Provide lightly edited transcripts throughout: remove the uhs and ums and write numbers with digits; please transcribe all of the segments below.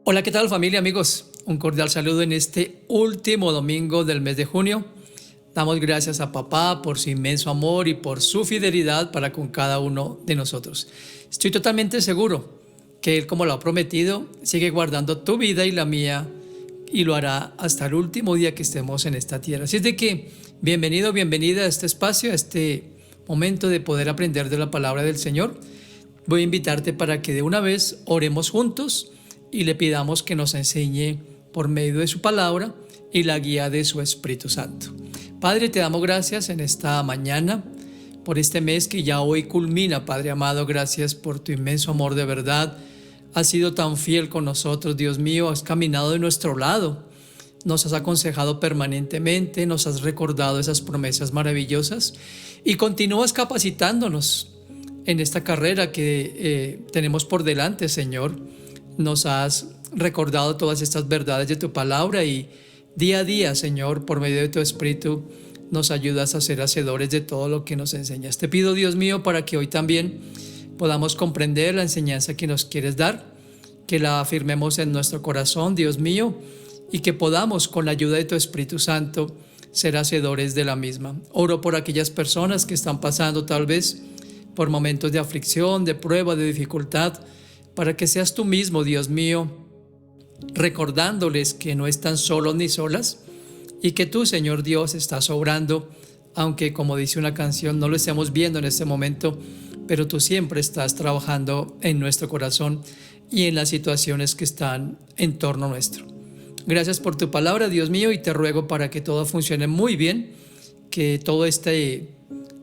Hola, ¿qué tal familia, amigos? Un cordial saludo en este último domingo del mes de junio. Damos gracias a papá por su inmenso amor y por su fidelidad para con cada uno de nosotros. Estoy totalmente seguro que Él, como lo ha prometido, sigue guardando tu vida y la mía y lo hará hasta el último día que estemos en esta tierra. Así es de que bienvenido, bienvenida a este espacio, a este momento de poder aprender de la palabra del Señor. Voy a invitarte para que de una vez oremos juntos y le pidamos que nos enseñe por medio de su palabra y la guía de su Espíritu Santo. Padre, te damos gracias en esta mañana por este mes que ya hoy culmina, Padre amado. Gracias por tu inmenso amor de verdad. Has sido tan fiel con nosotros, Dios mío. Has caminado de nuestro lado. Nos has aconsejado permanentemente, nos has recordado esas promesas maravillosas y continúas capacitándonos en esta carrera que tenemos por delante, Señor. Nos has recordado todas estas verdades de tu palabra y día a día, Señor, por medio de tu Espíritu, nos ayudas a ser hacedores de todo lo que nos enseñas. Te pido, Dios mío, para que hoy también podamos comprender la enseñanza que nos quieres dar, que la afirmemos en nuestro corazón, Dios mío, y que podamos, con la ayuda de tu Espíritu Santo, ser hacedores de la misma. Oro por aquellas personas que están pasando tal vez por momentos de aflicción, de prueba, de dificultad, para que seas tú mismo, Dios mío, recordándoles que no están solos ni solas y que tú, Señor Dios, estás obrando, aunque, como dice una canción, no lo estemos viendo en este momento, pero tú siempre estás trabajando en nuestro corazón y en las situaciones que están en torno nuestro. Gracias por tu palabra, Dios mío, y te ruego para que todo funcione muy bien, que todo este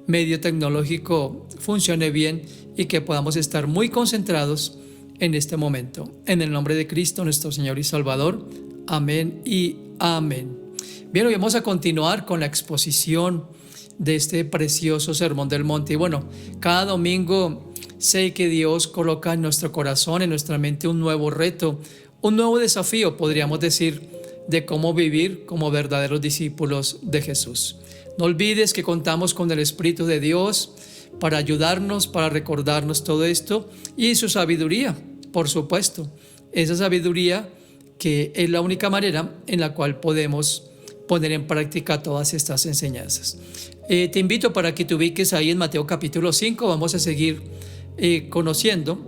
medio tecnológico funcione bien y que podamos estar muy concentrados en este momento. En el nombre de Cristo, nuestro Señor y Salvador. Amén y amén. Bien, hoy vamos a continuar con la exposición de este precioso Sermón del Monte. Y bueno, cada domingo sé que Dios coloca en nuestro corazón, en nuestra mente, un nuevo reto, un nuevo desafío, podríamos decir, de cómo vivir como verdaderos discípulos de Jesús. No olvides que contamos con el Espíritu de Dios para ayudarnos, para recordarnos todo esto y su sabiduría, por supuesto. Esa sabiduría que es la única manera en la cual podemos poner en práctica todas estas enseñanzas. Te invito para que te ubiques ahí en Mateo capítulo 5. Vamos a seguir conociendo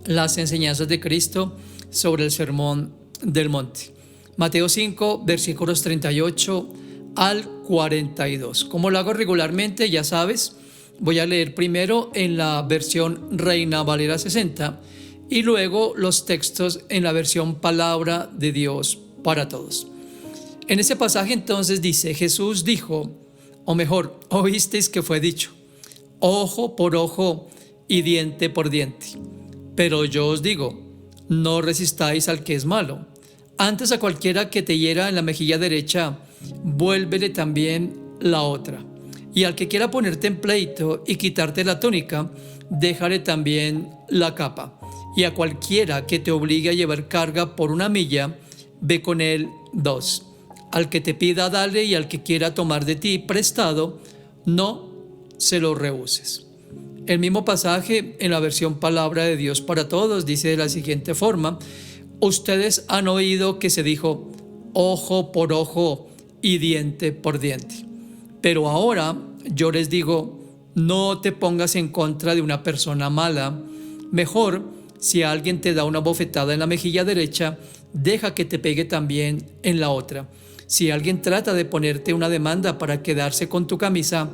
las enseñanzas de Cristo sobre el Sermón del Monte. Mateo 5, versículos 38 al 42. Como lo hago regularmente, ya sabes, voy a leer primero en la versión Reina Valera 60 y luego los textos en la versión Palabra de Dios para Todos. En ese pasaje entonces dice: Jesús dijo, o mejor, oísteis que fue dicho, ojo por ojo y diente por diente. Pero yo os digo, no resistáis al que es malo. Antes a cualquiera que te hiera en la mejilla derecha, vuélvele también la otra. Y al que quiera ponerte en pleito y quitarte la túnica, déjale también la capa. Y a cualquiera que te obligue a llevar carga por 1 milla, ve con él 2. Al que te pida, dale, y al que quiera tomar de ti prestado, no se lo rehuses. El mismo pasaje en la versión Palabra de Dios para Todos dice de la siguiente forma: ustedes han oído que se dijo, ojo por ojo y diente por diente. Pero ahora yo les digo, no te pongas en contra de una persona mala. Mejor, si alguien te da una bofetada en la mejilla derecha, deja que te pegue también en la otra. Si alguien trata de ponerte una demanda para quedarse con tu camisa,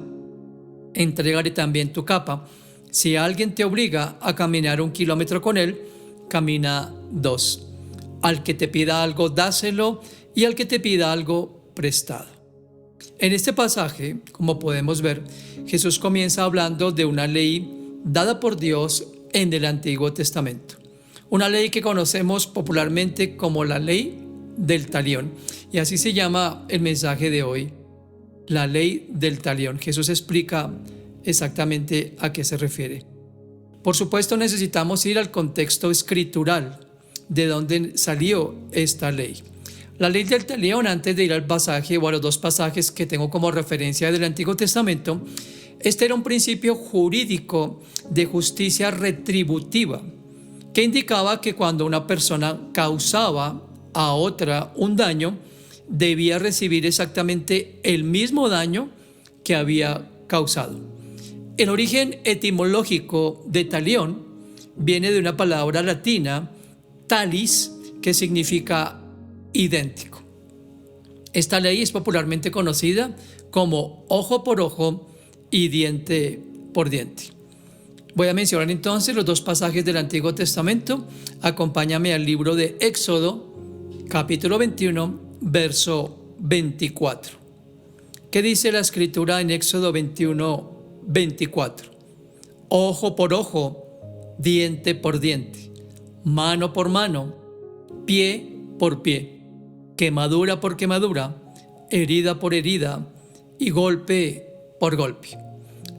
entrégale también tu capa. Si alguien te obliga a caminar 1 kilómetro con él, camina 2. Al que te pida algo, dáselo, y al que te pida algo, prestado. En este pasaje, como podemos ver, Jesús comienza hablando de una ley dada por Dios en el Antiguo Testamento. Una ley que conocemos popularmente como la ley del talión. Y así se llama el mensaje de hoy, la ley del talión. Jesús explica exactamente a qué se refiere. Por supuesto, necesitamos ir al contexto escritural de donde salió esta ley. La ley del talión, antes de ir al pasaje o a los 2 pasajes que tengo como referencia del Antiguo Testamento, este era un principio jurídico de justicia retributiva que indicaba que cuando una persona causaba a otra un daño, debía recibir exactamente el mismo daño que había causado. El origen etimológico de talión viene de una palabra latina, talis, que significa idéntico. Esta ley es popularmente conocida como ojo por ojo y diente por diente. Voy a mencionar entonces los dos pasajes del Antiguo Testamento. Acompáñame al libro de Éxodo, capítulo 21, verso 24. ¿Qué dice la Escritura en Éxodo 21, 24? Ojo por ojo, diente por diente, mano por mano, pie por pie, quemadura por quemadura, herida por herida y golpe por golpe.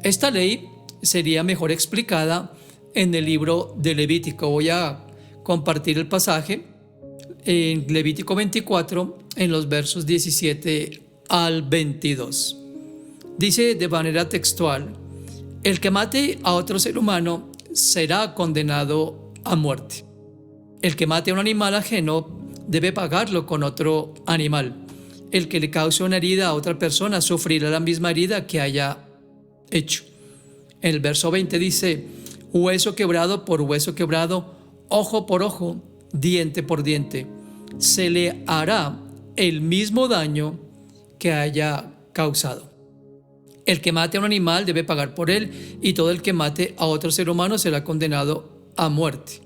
Esta ley sería mejor explicada en el libro de Levítico. Voy a compartir el pasaje en Levítico 24, en los versos 17 al 22. Dice de manera textual: el que mate a otro ser humano será condenado a muerte. El que mate a un animal ajeno debe pagarlo con otro animal. El que le cause una herida a otra persona sufrirá la misma herida que haya hecho. En el verso 20 dice: hueso quebrado por hueso quebrado, ojo por ojo, diente por diente. Se le hará el mismo daño que haya causado. El que mate a un animal debe pagar por él, y todo el que mate a otro ser humano será condenado a muerte.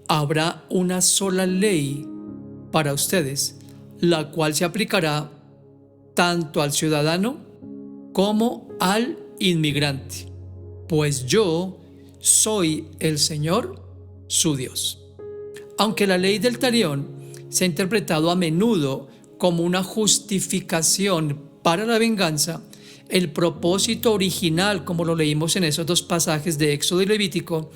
Habrá una sola ley para ustedes, la cual se aplicará tanto al ciudadano como al inmigrante, pues yo soy el Señor, su Dios. Aunque la ley del talión se ha interpretado a menudo como una justificación para la venganza, el propósito original, como lo leímos en esos dos pasajes de Éxodo y Levítico,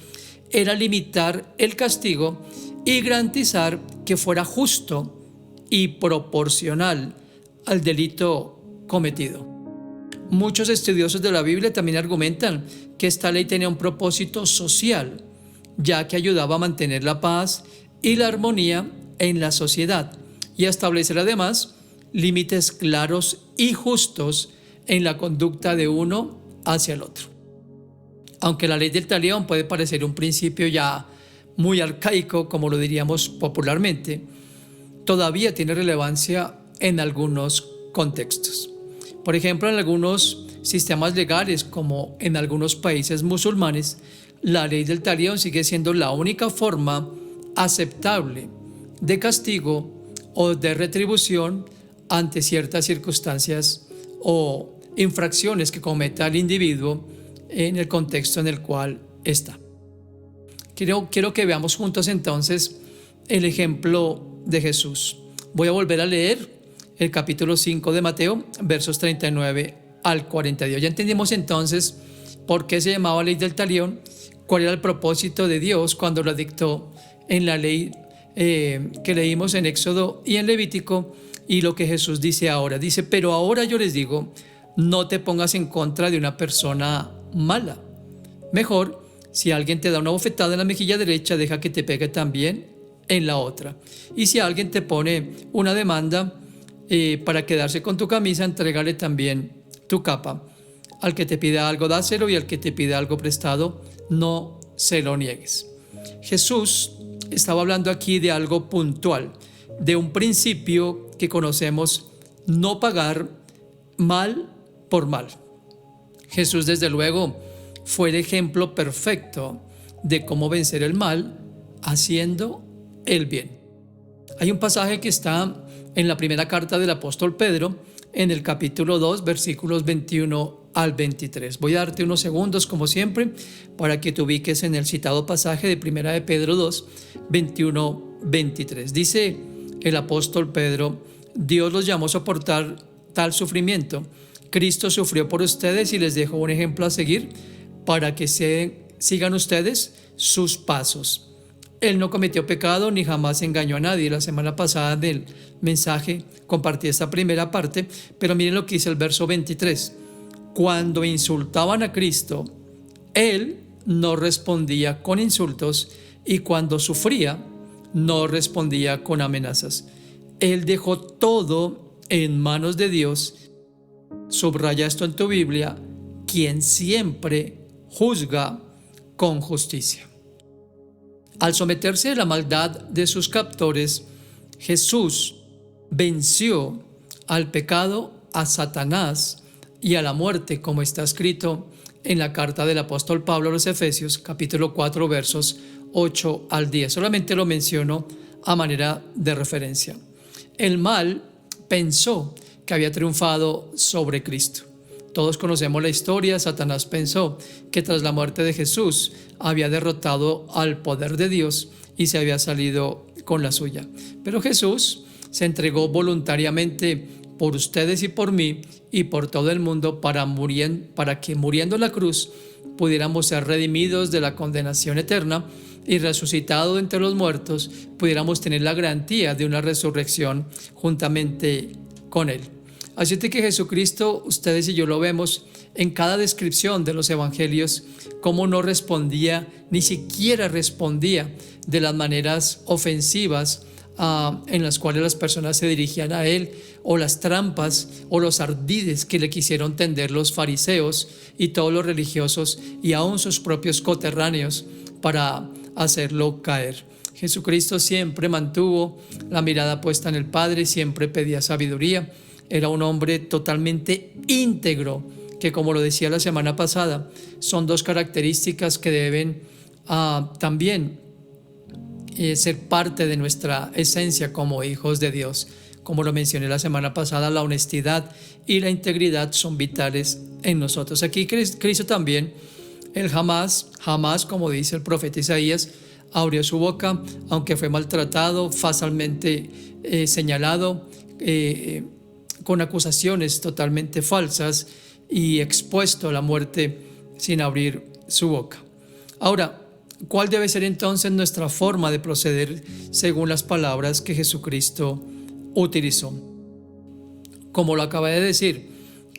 era limitar el castigo y garantizar que fuera justo y proporcional al delito cometido. Muchos estudiosos de la Biblia también argumentan que esta ley tenía un propósito social, ya que ayudaba a mantener la paz y la armonía en la sociedad y a establecer además límites claros y justos en la conducta de uno hacia el otro. Aunque la ley del talión puede parecer un principio ya muy arcaico, como lo diríamos popularmente, todavía tiene relevancia en algunos contextos. Por ejemplo, en algunos sistemas legales, como en algunos países musulmanes, la ley del talión sigue siendo la única forma aceptable de castigo o de retribución ante ciertas circunstancias o infracciones que cometa el individuo en el contexto en el cual está. Quiero que veamos juntos entonces el ejemplo de Jesús. Voy a volver a leer el capítulo 5 de Mateo, versos 39 al 42. Ya entendimos entonces por qué se llamaba ley del talión, cuál era el propósito de Dios cuando lo dictó en la ley que leímos en Éxodo y en Levítico, y lo que Jesús dice ahora. Dice: pero ahora yo les digo, no te pongas en contra de una persona mala. Mejor, si alguien te da una bofetada en la mejilla derecha, deja que te pegue también en la otra. Y si alguien te pone una demanda para quedarse con tu camisa, entrégale también tu capa. Al que te pida algo, dáselo, y al que te pida algo prestado, no se lo niegues. Jesús estaba hablando aquí de algo puntual, de un principio que conocemos: no pagar mal por mal. Jesús, desde luego, fue el ejemplo perfecto de cómo vencer el mal haciendo el bien. Hay un pasaje que está en la primera carta del apóstol Pedro, en el capítulo 2, versículos 21 al 23. Voy a darte unos segundos, como siempre, para que te ubiques en el citado pasaje de primera de Pedro 2, 21, 23. Dice el apóstol Pedro: Dios los llamó a soportar tal sufrimiento. Cristo sufrió por ustedes y les dejó un ejemplo a seguir para que sigan ustedes sus pasos. Él no cometió pecado ni jamás engañó a nadie. La semana pasada del mensaje compartí esta primera parte, pero miren lo que dice el verso 23. Cuando insultaban a Cristo, Él no respondía con insultos y cuando sufría no respondía con amenazas. Él dejó todo en manos de Dios. Subraya esto en tu Biblia, quien siempre juzga con justicia. Al someterse a la maldad de sus captores, Jesús venció al pecado, a Satanás y a la muerte, como está escrito en la carta del apóstol Pablo a los Efesios, capítulo 4, versos 8 al 10. Solamente lo menciono a manera de referencia. El mal pensó que había triunfado sobre Cristo. Todos conocemos la historia. Satanás pensó que tras la muerte de Jesús había derrotado al poder de Dios y se había salido con la suya. Pero Jesús se entregó voluntariamente por ustedes y por mí y por todo el mundo para que muriendo en la cruz pudiéramos ser redimidos de la condenación eterna y resucitado entre los muertos pudiéramos tener la garantía de una resurrección juntamente con Él. Así que Jesucristo, ustedes y yo lo vemos en cada descripción de los evangelios, cómo no respondía, ni siquiera respondía de las maneras ofensivas en las cuales las personas se dirigían a Él, o las trampas o los ardides que le quisieron tender los fariseos y todos los religiosos y aún sus propios coterráneos para hacerlo caer. Jesucristo siempre mantuvo la mirada puesta en el Padre, siempre pedía sabiduría. Era un hombre totalmente íntegro, que como lo decía la semana pasada, son dos características que deben también ser parte de nuestra esencia como hijos de Dios. Como lo mencioné la semana pasada, la honestidad y la integridad son vitales en nosotros. Aquí Cristo también, Él jamás, como dice el profeta Isaías, abrió su boca, aunque fue maltratado, falsamente señalado, con acusaciones totalmente falsas y expuesto a la muerte sin abrir su boca. Ahora, ¿cuál debe ser entonces nuestra forma de proceder según las palabras que Jesucristo utilizó? Como lo acaba de decir,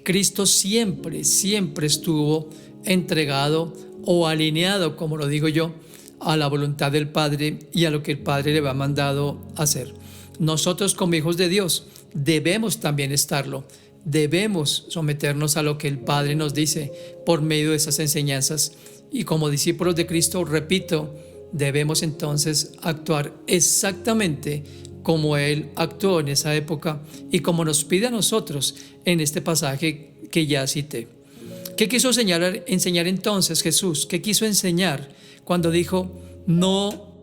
Cristo siempre estuvo entregado o alineado, como lo digo yo, a la voluntad del Padre y a lo que el Padre le va mandado hacer. Nosotros como hijos de Dios debemos también estarlo. Debemos someternos a lo que el Padre nos dice por medio de esas enseñanzas. Y como discípulos de Cristo, repito, debemos entonces actuar exactamente como Él actuó en esa época y como nos pide a nosotros en este pasaje que ya cité. ¿Qué quiso enseñar entonces Jesús? ¿Qué quiso enseñar cuando dijo, no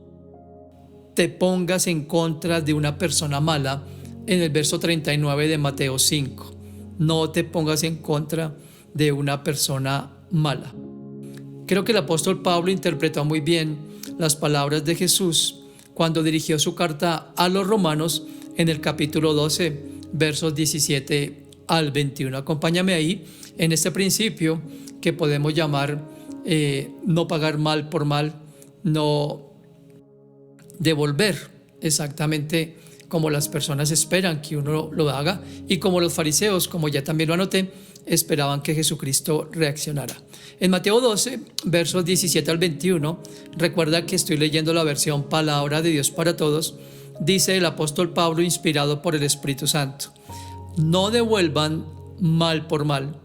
te pongas en contra de una persona mala? En el verso 39 de Mateo 5, no te pongas en contra de una persona mala. Creo que el apóstol Pablo interpretó muy bien las palabras de Jesús cuando dirigió su carta a los romanos en el capítulo 12, versos 17 al 21. Acompáñame ahí en este principio que podemos llamar no pagar mal por mal, no devolver exactamente como las personas esperan que uno lo haga y como los fariseos, como ya también lo anoté, esperaban que Jesucristo reaccionara. En Mateo 12, versos 17 al 21, recuerda que estoy leyendo la versión Palabra de Dios para Todos, dice el apóstol Pablo inspirado por el Espíritu Santo, no devuelvan mal por mal,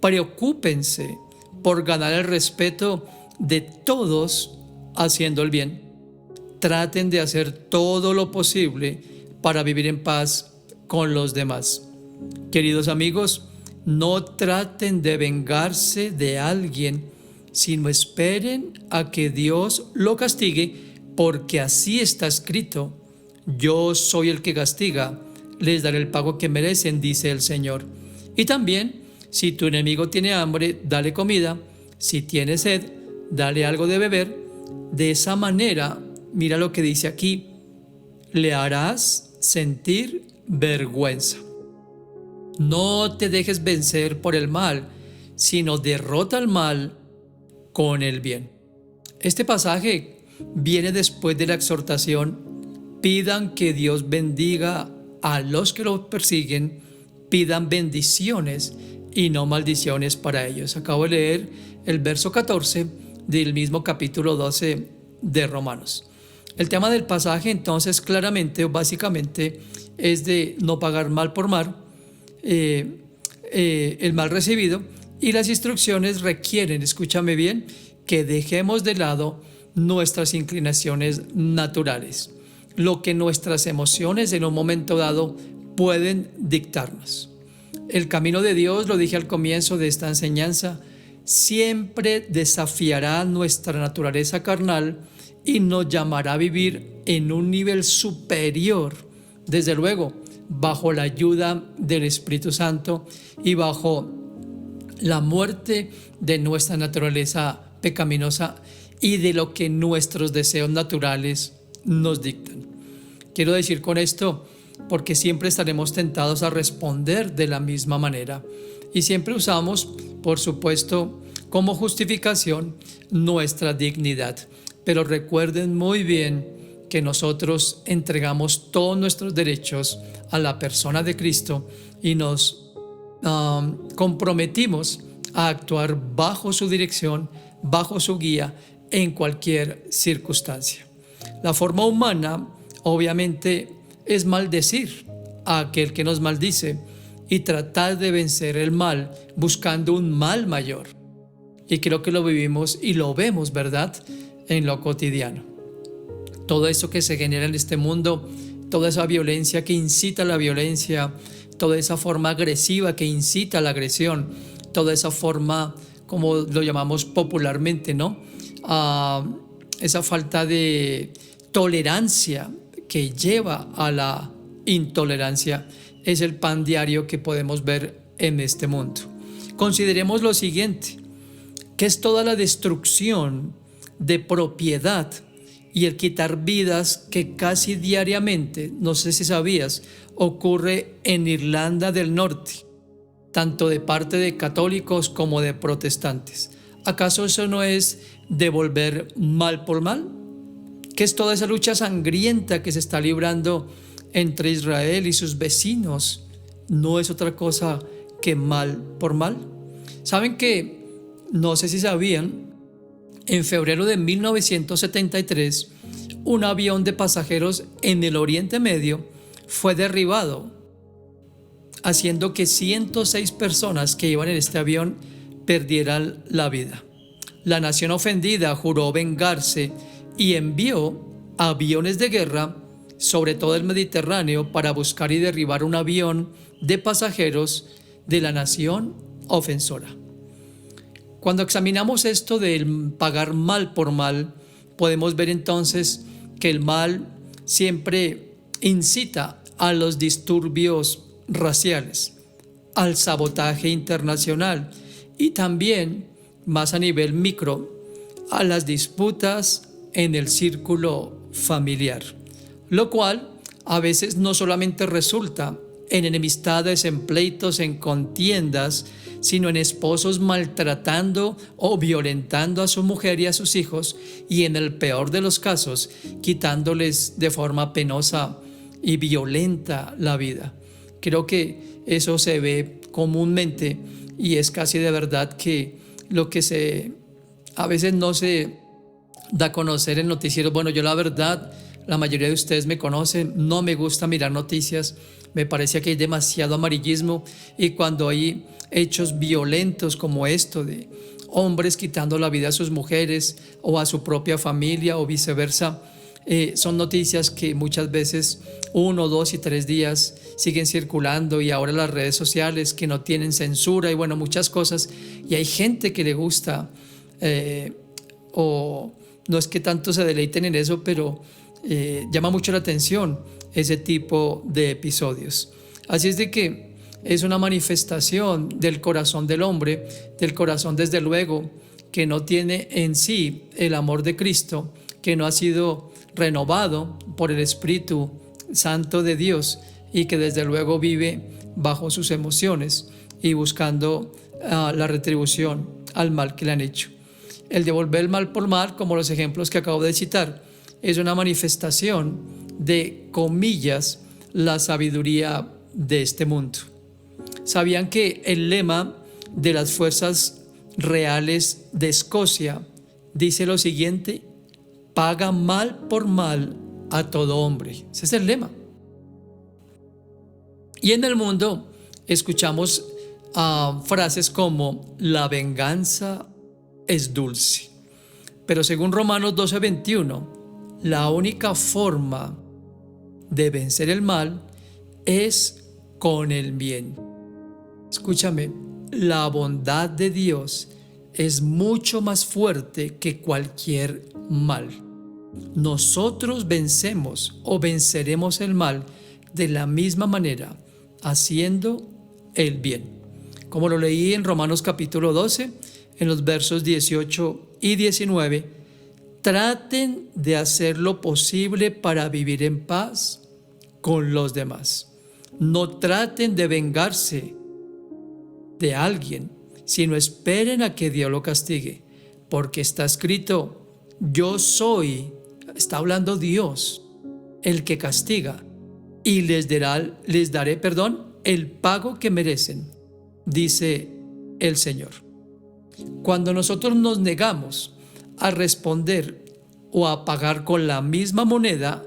preocúpense por ganar el respeto de todos haciendo el bien. Traten de hacer todo lo posible para vivir en paz con los demás. Queridos amigos, no traten de vengarse de alguien, sino esperen a que Dios lo castigue, porque así está escrito, yo soy el que castiga, les daré el pago que merecen, dice el Señor. Y también, si tu enemigo tiene hambre, dale comida, si tiene sed, dale algo de beber. De esa manera, mira lo que dice aquí, le harás sentir vergüenza. No te dejes vencer por el mal, sino derrota al mal con el bien. Este pasaje viene después de la exhortación, pidan que Dios bendiga a los que lo persiguen, pidan bendiciones y no maldiciones para ellos. Acabo de leer el verso 14 del mismo capítulo 12 de Romanos. El tema del pasaje entonces claramente o básicamente es de no pagar mal por mal, el mal recibido, y las instrucciones requieren, escúchame bien, que dejemos de lado nuestras inclinaciones naturales, lo que nuestras emociones en un momento dado pueden dictarnos. El camino de Dios, lo dije al comienzo de esta enseñanza, siempre desafiará nuestra naturaleza carnal y nos llamará a vivir en un nivel superior, desde luego, bajo la ayuda del Espíritu Santo y bajo la muerte de nuestra naturaleza pecaminosa y de lo que nuestros deseos naturales nos dictan. Quiero decir con esto, porque siempre estaremos tentados a responder de la misma manera y siempre usamos, por supuesto, como justificación nuestra dignidad. Pero recuerden muy bien que nosotros entregamos todos nuestros derechos a la persona de Cristo y nos comprometimos a actuar bajo su dirección, bajo su guía en cualquier circunstancia. La forma humana obviamente es maldecir a aquel que nos maldice y tratar de vencer el mal buscando un mal mayor. Y creo que lo vivimos y lo vemos, ¿verdad?, en lo cotidiano. Todo eso que se genera en este mundo, toda esa violencia que incita a la violencia, toda esa forma agresiva que incita a la agresión, toda esa forma, como lo llamamos popularmente, ¿no?, esa falta de tolerancia que lleva a la intolerancia, es el pan diario que podemos ver en este mundo. Consideremos lo siguiente, que es toda la destrucción de propiedad y el quitar vidas que casi diariamente, no sé si sabías, ocurre en Irlanda del Norte, tanto de parte de católicos como de protestantes. ¿Acaso eso no es devolver mal por mal? ¿Qué es toda esa lucha sangrienta que se está librando entre Israel y sus vecinos? No es otra cosa que mal por mal. ¿Saben que, no sé si sabían, en febrero de 1973, un avión de pasajeros en el Oriente Medio fue derribado, haciendo que 106 personas que iban en este avión perdieran la vida? La nación ofendida juró vengarse y envió aviones de guerra sobre todo el Mediterráneo para buscar y derribar un avión de pasajeros de la nación ofensora. Cuando examinamos esto del pagar mal por mal, podemos ver entonces que el mal siempre incita a los disturbios raciales, al sabotaje internacional y también, más a nivel micro, a las disputas en el círculo familiar, lo cual a veces no solamente resulta en enemistades, en pleitos, en contiendas, sino en esposos maltratando o violentando a su mujer y a sus hijos, y en el peor de los casos, quitándoles de forma penosa y violenta la vida. Creo que eso se ve comúnmente y es casi de verdad que lo que a veces no se da a conocer en noticieros. Bueno, yo la verdad, la mayoría de ustedes me conocen, no me gusta mirar noticias, me parece que hay demasiado amarillismo, y cuando hay hechos violentos como esto de hombres quitando la vida a sus mujeres o a su propia familia o viceversa, son noticias que muchas veces 1, 2 y 3 días siguen circulando, y ahora las redes sociales que no tienen censura y bueno, muchas cosas, y hay gente que le gusta o no es que tanto se deleiten en eso, pero llama mucho la atención ese tipo de episodios. Así es de que es una manifestación del corazón del hombre, del corazón desde luego que no tiene en sí el amor de Cristo, que no ha sido renovado por el Espíritu Santo de Dios y que desde luego vive bajo sus emociones y buscando la retribución al mal que le han hecho. El devolver el mal por mal, como los ejemplos que acabo de citar, es una manifestación de, comillas, la sabiduría de este mundo. ¿Sabían que el lema de las fuerzas reales de Escocia dice lo siguiente? paga mal por mal a todo hombre. Ese es el lema. Y en el mundo escuchamos frases como la venganza es dulce. Pero según Romanos 12:21, la única forma de vencer el mal es con el bien. Escúchame, la bondad de Dios es mucho más fuerte que cualquier mal. Nosotros vencemos o venceremos el mal de la misma manera, haciendo el bien. Como lo leí en Romanos capítulo 12, en los versos 18 y 19, traten de hacer lo posible para vivir en paz con los demás. No traten de vengarse de alguien, sino esperen a que Dios lo castigue, porque está escrito, yo soy, está hablando Dios, el que castiga, y les daré el pago que merecen, dice el Señor. Cuando nosotros nos negamos a responder o a pagar con la misma moneda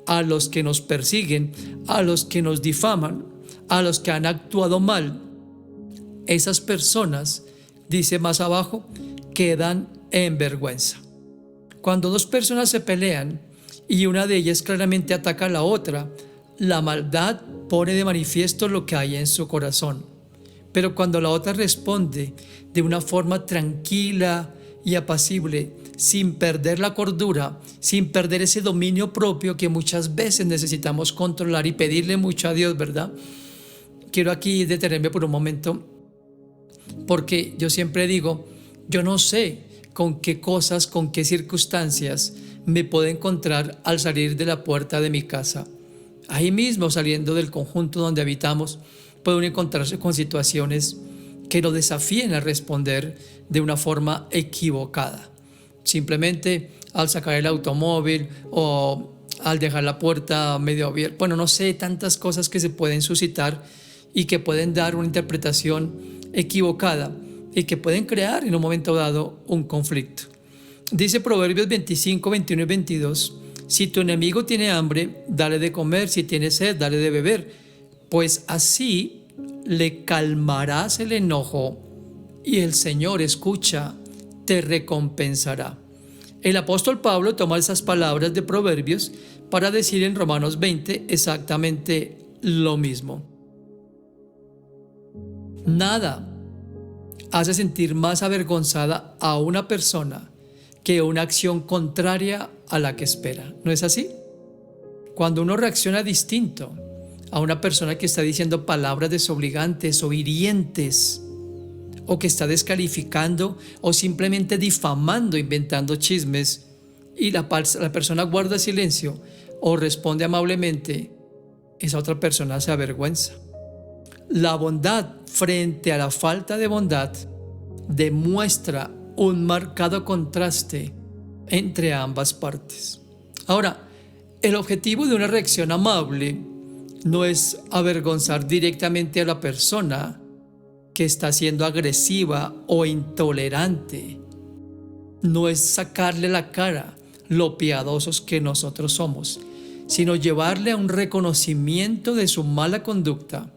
a los que nos persiguen, a los que nos difaman, a los que han actuado mal, esas personas, dice más abajo, quedan en vergüenza. Cuando dos personas se pelean y una de ellas claramente ataca a la otra, la maldad pone de manifiesto lo que hay en su corazón. Pero cuando la otra responde de una forma tranquila y apacible, sin perder la cordura, sin perder ese dominio propio que muchas veces necesitamos controlar y pedirle mucho a Dios, ¿verdad? Quiero aquí detenerme por un momento, porque yo siempre digo, yo no sé con qué cosas, con qué circunstancias me puedo encontrar al salir de la puerta de mi casa. Ahí mismo, saliendo del conjunto donde habitamos, pueden encontrarse con situaciones que lo desafíen a responder de una forma equivocada. Simplemente al sacar el automóvil o al dejar la puerta medio abierta. Bueno, no sé, tantas cosas que se pueden suscitar y que pueden dar una interpretación equivocada y que pueden crear en un momento dado un conflicto. Dice Proverbios 25, 21 y 22, si tu enemigo tiene hambre, dale de comer, si tiene sed, dale de beber, pues así le calmarás el enojo y el Señor, escucha, te recompensará. El apóstol Pablo toma esas palabras de Proverbios para decir en Romanos 20 exactamente lo mismo. Nada hace sentir más avergonzada a una persona que una acción contraria a la que espera. ¿No es así? Cuando uno reacciona distinto a una persona que está diciendo palabras desobligantes o hirientes, o que está descalificando o simplemente difamando, inventando chismes, y la persona guarda silencio o responde amablemente, esa otra persona se avergüenza. La bondad frente a la falta de bondad demuestra un marcado contraste entre ambas partes. Ahora, el objetivo de una reacción amable no es avergonzar directamente a la persona que está siendo agresiva o intolerante. No es sacarle la cara lo piadosos que nosotros somos, sino llevarle a un reconocimiento de su mala conducta,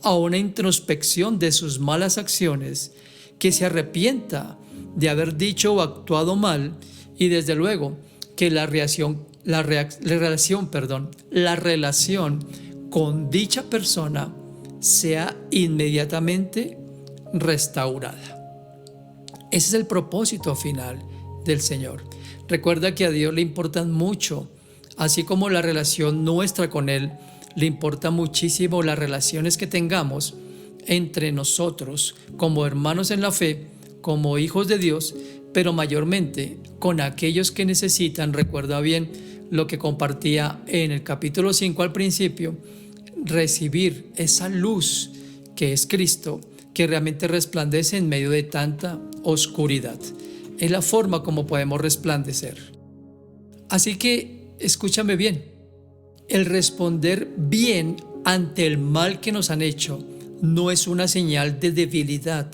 a una introspección de sus malas acciones, que se arrepienta de haber dicho o actuado mal y desde luego que la relación con dicha persona sea inmediatamente restaurada. Ese es el propósito final del Señor. Recuerda que a Dios le importan mucho, así como la relación nuestra con Él, le importa muchísimo las relaciones que tengamos entre nosotros como hermanos en la fe, como hijos de Dios, pero mayormente con aquellos que necesitan. Recuerda bien lo que compartía en el capítulo 5 al principio, recibir esa luz que es Cristo, que realmente resplandece en medio de tanta oscuridad. Es la forma como podemos resplandecer. Así que escúchame bien, el responder bien ante el mal que nos han hecho no es una señal de debilidad,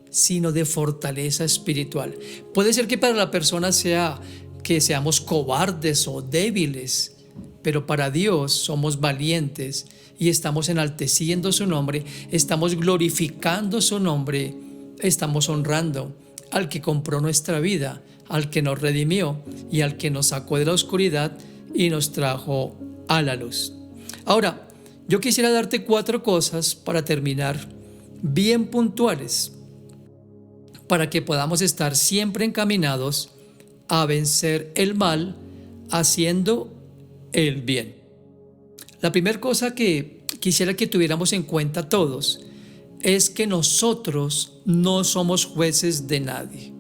sino de fortaleza espiritual. Puede ser que para la persona sea que seamos cobardes o débiles, pero para Dios somos valientes y estamos enalteciendo su nombre, estamos glorificando su nombre, estamos honrando al que compró nuestra vida, al que nos redimió y al que nos sacó de la oscuridad y nos trajo a la luz. Ahora, yo quisiera darte 4 cosas para terminar, bien puntuales, para que podamos estar siempre encaminados a vencer el mal haciendo el bien. La primera cosa que quisiera que tuviéramos en cuenta todos es que nosotros no somos jueces de nadie.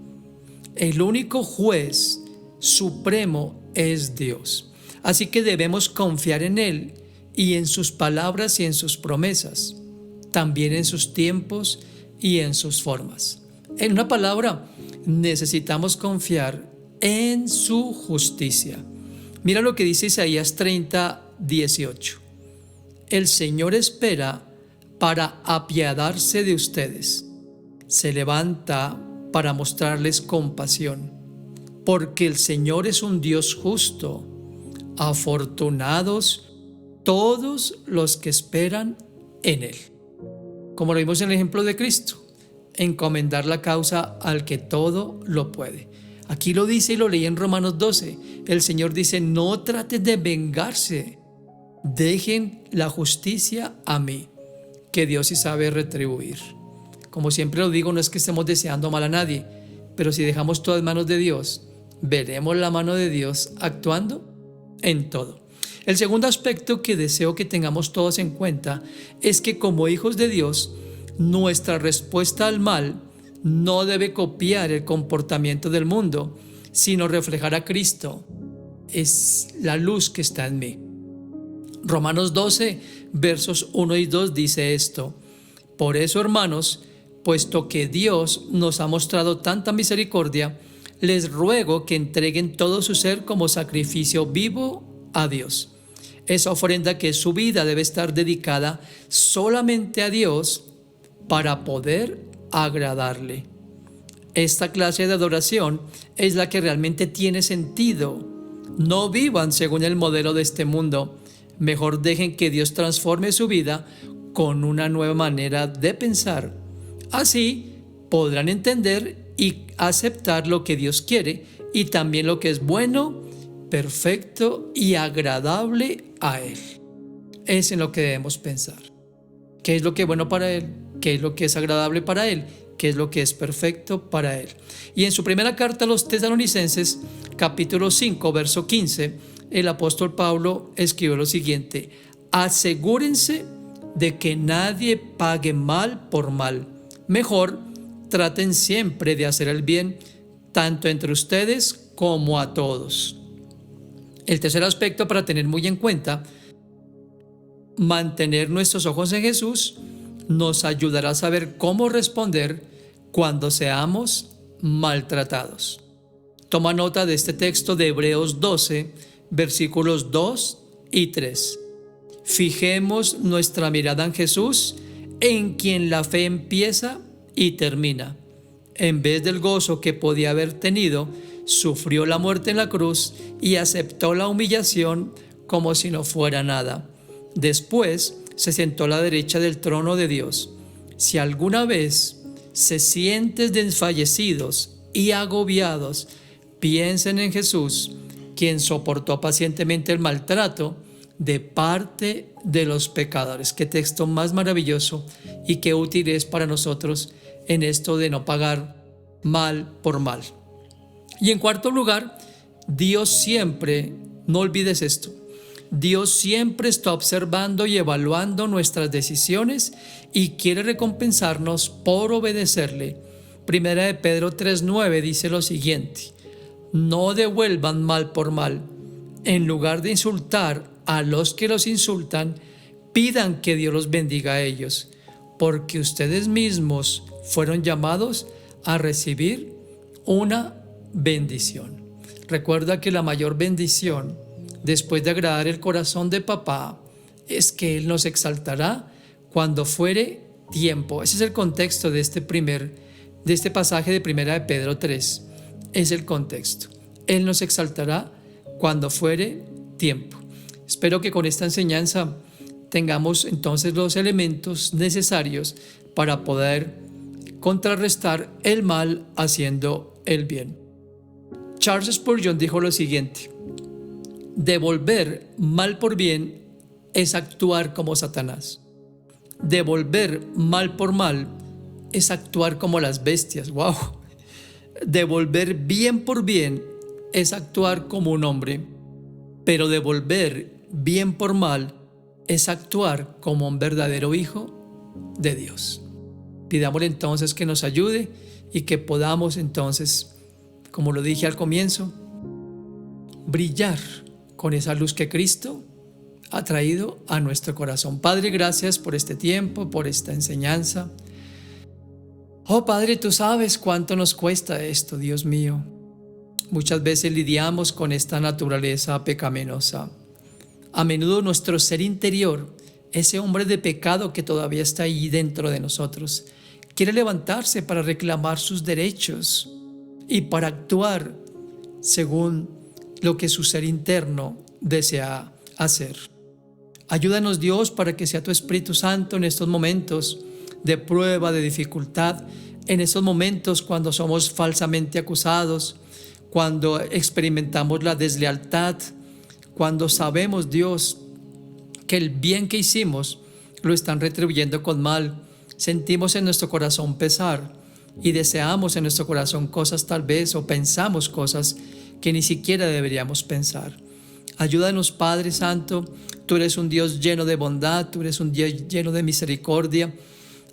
El único juez supremo es Dios. Así que debemos confiar en Él y en sus palabras y en sus promesas, también en sus tiempos y en sus formas. En una palabra, necesitamos confiar en su justicia. Mira lo que dice Isaías 30:18. El Señor espera para apiadarse de ustedes. Se levanta para mostrarles compasión, porque el Señor es un Dios justo. Afortunados todos los que esperan en Él. Como lo vimos en el ejemplo de Cristo, encomendar la causa al que todo lo puede. Aquí lo dice y lo leí en Romanos 12. El Señor dice, no traten de vengarse, dejen la justicia a mí, que Dios sí sabe retribuir. Como siempre lo digo, no es que estemos deseando mal a nadie, pero si dejamos todo en manos de Dios, veremos la mano de Dios actuando en todo. El segundo aspecto que deseo que tengamos todos en cuenta es que como hijos de Dios, nuestra respuesta al mal no debe copiar el comportamiento del mundo, sino reflejar a Cristo. Es la luz que está en mí. Romanos 12, versos 1 y 2 dice esto: por eso, hermanos, puesto que Dios nos ha mostrado tanta misericordia, les ruego que entreguen todo su ser como sacrificio vivo a Dios. Esa ofrenda que su vida debe estar dedicada solamente a Dios para poder agradarle. Esta clase de adoración es la que realmente tiene sentido. No vivan según el modelo de este mundo. Mejor dejen que Dios transforme su vida con una nueva manera de pensar. Así podrán entender y aceptar lo que Dios quiere y también lo que es bueno, perfecto y agradable a Él. Es en lo que debemos pensar. ¿Qué es lo que es bueno para Él? ¿Qué es lo que es agradable para Él? ¿Qué es lo que es perfecto para Él? Y en su primera carta a los Tesalonicenses, capítulo 5, verso 15, el apóstol Pablo escribió lo siguiente: asegúrense de que nadie pague mal por mal. Mejor, traten siempre de hacer el bien, tanto entre ustedes como a todos. El tercer aspecto para tener muy en cuenta: mantener nuestros ojos en Jesús nos ayudará a saber cómo responder cuando seamos maltratados. Toma nota de este texto de Hebreos 12, versículos 2 y 3. Fijemos nuestra mirada en Jesús, en quien la fe empieza y termina. En vez del gozo que podía haber tenido, sufrió la muerte en la cruz y aceptó la humillación como si no fuera nada. Después se sentó a la derecha del trono de Dios. Si alguna vez se sienten desfallecidos y agobiados, piensen en Jesús, quien soportó pacientemente el maltrato de parte de los pecadores. Qué texto más maravilloso y qué útil es para nosotros en esto de no pagar mal por mal. Y en cuarto lugar, Dios siempre, no olvides esto, Dios siempre está observando y evaluando nuestras decisiones y quiere recompensarnos por obedecerle. Primera de Pedro 3:9 dice lo siguiente: no devuelvan mal por mal. En lugar de insultar a los que los insultan, pidan que Dios los bendiga a ellos, porque ustedes mismos fueron llamados a recibir una bendición. Recuerda que la mayor bendición, después de agradar el corazón de papá, es que Él nos exaltará cuando fuere tiempo. Ese es el contexto de este pasaje de Primera de Pedro 3. Es el contexto. Él nos exaltará cuando fuere tiempo. Espero que con esta enseñanza tengamos entonces los elementos necesarios para poder contrarrestar el mal haciendo el bien. Charles Spurgeon dijo lo siguiente: devolver mal por bien es actuar como Satanás. Devolver mal por mal es actuar como las bestias. ¡Wow! Devolver bien por bien es actuar como un hombre. Pero devolver bien por mal es actuar como un verdadero hijo de Dios. Pidámosle entonces que nos ayude y que podamos entonces, como lo dije al comienzo, brillar con esa luz que Cristo ha traído a nuestro corazón. Padre, gracias por este tiempo, por esta enseñanza. Oh Padre, tú sabes cuánto nos cuesta esto, Dios mío. Muchas veces lidiamos con esta naturaleza pecaminosa. A menudo nuestro ser interior, ese hombre de pecado que todavía está ahí dentro de nosotros, quiere levantarse para reclamar sus derechos y para actuar según lo que su ser interno desea hacer. Ayúdanos, Dios, para que sea tu Espíritu Santo en estos momentos de prueba, de dificultad, en estos momentos cuando somos falsamente acusados, cuando experimentamos la deslealtad, cuando sabemos, Dios, que el bien que hicimos lo están retribuyendo con mal. Sentimos en nuestro corazón pesar y deseamos en nuestro corazón cosas tal vez, o pensamos cosas que ni siquiera deberíamos pensar. Ayúdanos, Padre Santo. Tú eres un Dios lleno de bondad, tú eres un Dios lleno de misericordia.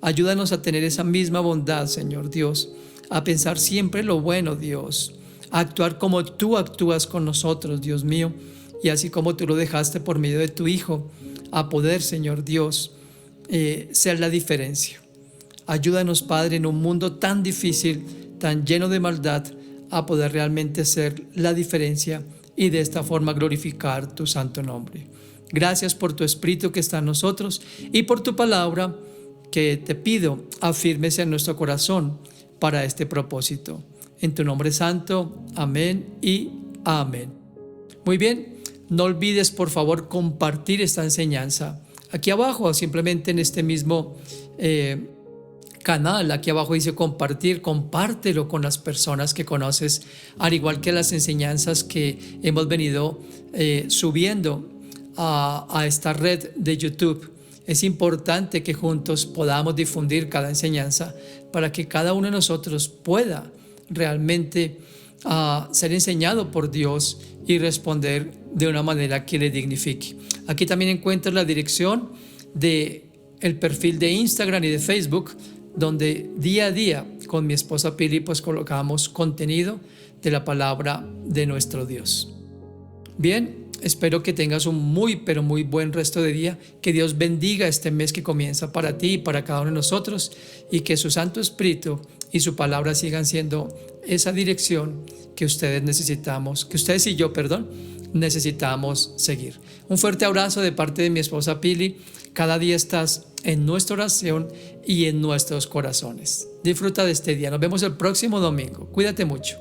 Ayúdanos a tener esa misma bondad, Señor Dios, a pensar siempre lo bueno, Dios, a actuar como tú actúas con nosotros, Dios mío, y así como tú lo dejaste por medio de tu Hijo, a poder, Señor Dios, ser la diferencia. Ayúdanos, Padre, en un mundo tan difícil, tan lleno de maldad, a poder realmente ser la diferencia y de esta forma glorificar tu santo nombre. Gracias por tu Espíritu que está en nosotros y por tu palabra que te pido afirmes en nuestro corazón para este propósito. En tu nombre santo, amén y amén. Muy bien, no olvides por favor compartir esta enseñanza. Aquí abajo, simplemente en este mismo canal, aquí abajo dice compartir, compártelo con las personas que conoces, al igual que las enseñanzas que hemos venido subiendo a esta red de YouTube. Es importante que juntos podamos difundir cada enseñanza para que cada uno de nosotros pueda realmente ser enseñado por Dios y responder de una manera que le dignifique. Aquí también encuentras la dirección del perfil de Instagram y de Facebook, donde día a día con mi esposa Pili pues colocamos contenido de la palabra de nuestro Dios. Bien, espero que tengas un muy pero muy buen resto de día, que Dios bendiga este mes que comienza para ti y para cada uno de nosotros, y que su Santo Espíritu y su palabra sigan siendo esa dirección que ustedes necesitamos, que ustedes y yo, necesitamos seguir. Un fuerte abrazo de parte de mi esposa Pili. Cada día estás en nuestra oración y en nuestros corazones. Disfruta de este día. Nos vemos el próximo domingo. Cuídate mucho.